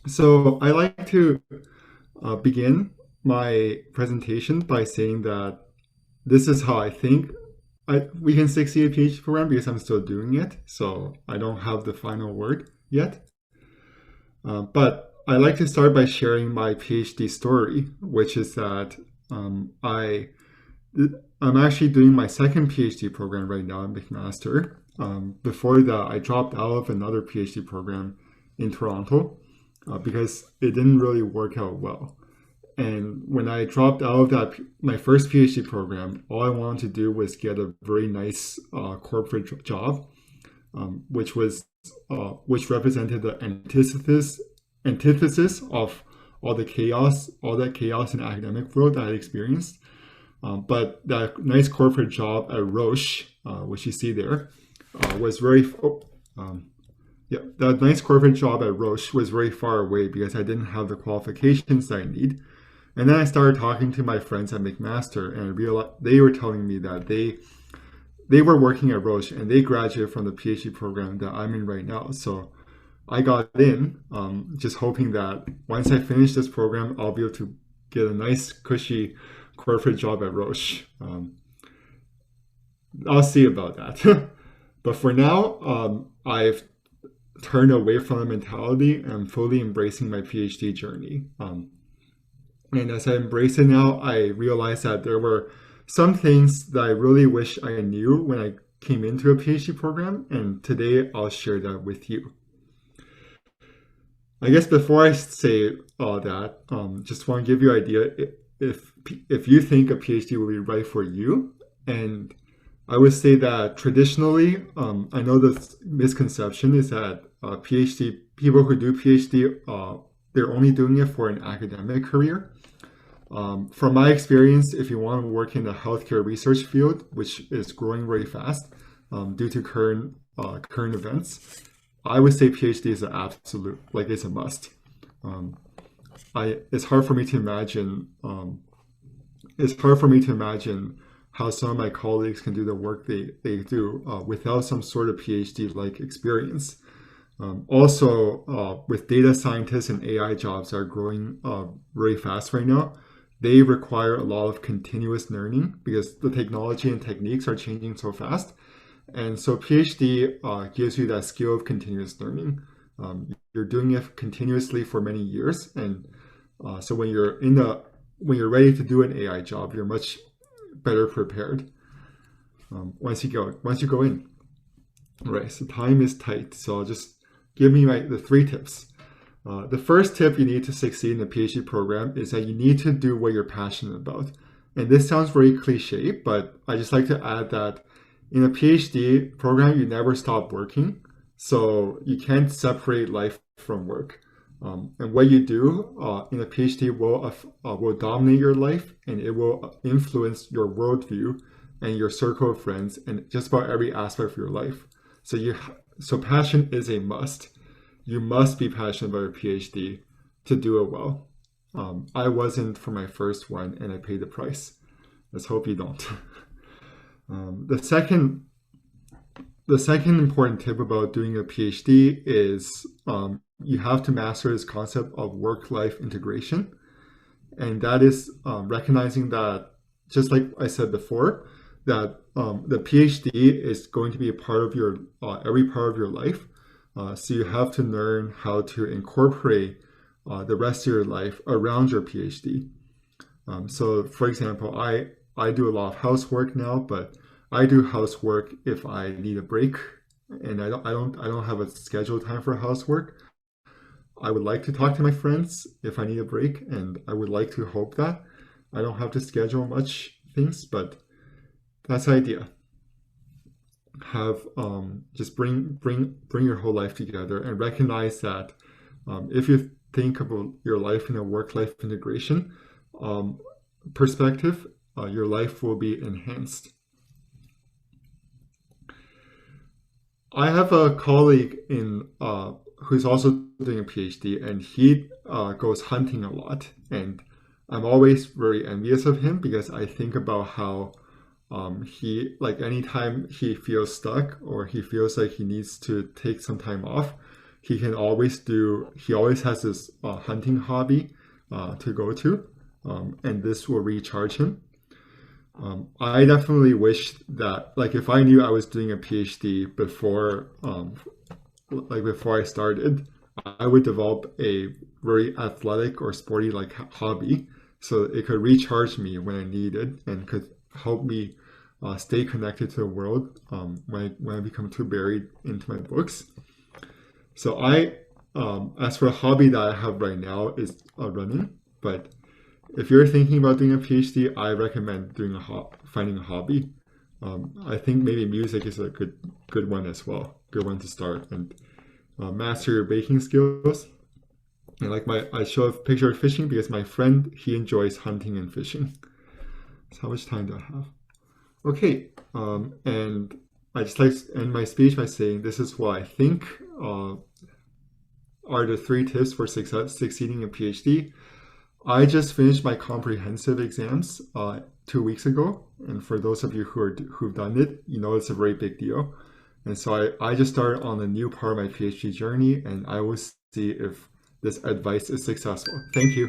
So I like to begin my presentation by saying that this is how I think we can succeed a PhD program because I'm still doing it. So I don't have the final word yet. But I like to start by sharing my PhD story, which is that um, I I'm actually doing my second PhD program right now in McMaster. Before that, I dropped out of another PhD program in Toronto because it didn't really work out well. And when I dropped out of my first PhD program, all I wanted to do was get a very nice corporate job, which represented the antithesis of all that chaos in academic world I had experienced. But that nice corporate job at Roche, which you see there, was that nice corporate job at Roche was very far away because I didn't have the qualifications that I need. And then I started talking to my friends at McMaster, and I realized they were telling me that they were working at Roche and they graduated from the PhD program that I'm in right now. So I got in, just hoping that once I finish this program, I'll be able to get a nice, cushy corporate job at Roche. I'll see about that. But for now, I've turned away from the mentality and I'm fully embracing my PhD journey. And as I embrace it now, I realize that there were some things that I really wish I knew when I came into a PhD program, and today I'll share that with you. I guess before I say all that, just want to give you an idea if you think a PhD will be right for you. And I would say that traditionally, I know the misconception is that PhD people who do PhD, they're only doing it for an academic career. From my experience, if you want to work in the healthcare research field, which is growing very fast due to current events, I would say PhD is an absolute, like it's a must. Um, it's hard for me to imagine. It's hard for me to imagine how some of my colleagues can do the work they do without some sort of PhD-like experience. Also, with data scientists and AI jobs that are growing very fast right now, they require a lot of continuous learning because the technology and techniques are changing so fast. And so PhD gives you that skill of continuous learning. You're doing it continuously for many years, and so when you're ready to do an AI job, you're much better prepared once you go in. All right, so time is tight, so I'll just give me the three tips. The first tip you need to succeed in a PhD program is that you need to do what you're passionate about. And this sounds very cliche, but I just like to add that in a PhD program, you never stop working. So you can't separate life from work. And what you do in a PhD will dominate your life, and it will influence your worldview and your circle of friends and just about every aspect of your life. So passion is a must. You must be passionate about your PhD to do it well. I wasn't for my first one, and I paid the price. Let's hope you don't. The second important tip about doing a PhD is you have to master this concept of work-life integration, and that is recognizing that, just like I said before, that the PhD is going to be a part of your every part of your life. So you have to learn how to incorporate the rest of your life around your PhD. So, for example, I do a lot of housework now, but I do housework if I need a break, and I don't have a scheduled time for housework. I would like to talk to my friends if I need a break, and I would like to hope that I don't have to schedule much things, but that's the idea. Have just bring your whole life together and recognize that if you think about your life in a work-life integration um, perspective, your life will be enhanced. I have a colleague in who's also doing a PhD, and he goes hunting a lot, and I'm always very envious of him because I think about how he like anytime he feels stuck or he feels like he needs to take some time off, he always has this hunting hobby to go to, and this will recharge him. I definitely wish that, like, if I knew I was doing a PhD before, before I started, I would develop a very athletic or sporty like hobby, so it could recharge me when I need it and could help me stay connected to the world when I become too buried into my books. So as for a hobby that I have right now is running, but if you're thinking about doing a PhD, I recommend finding a hobby. I think maybe music is a good one as well, good one to start, and master your baking skills. And like I show a picture of fishing because my friend, he enjoys hunting and fishing. So how much time do I have? Okay, and I just like to end my speech by saying this is what I think are the 3 tips for succeeding in PhD. I just finished my comprehensive exams 2 weeks ago, and for those of you who've done it, you know it's a very big deal. And so I just started on a new part of my PhD journey, and I will see if this advice is successful. Thank you.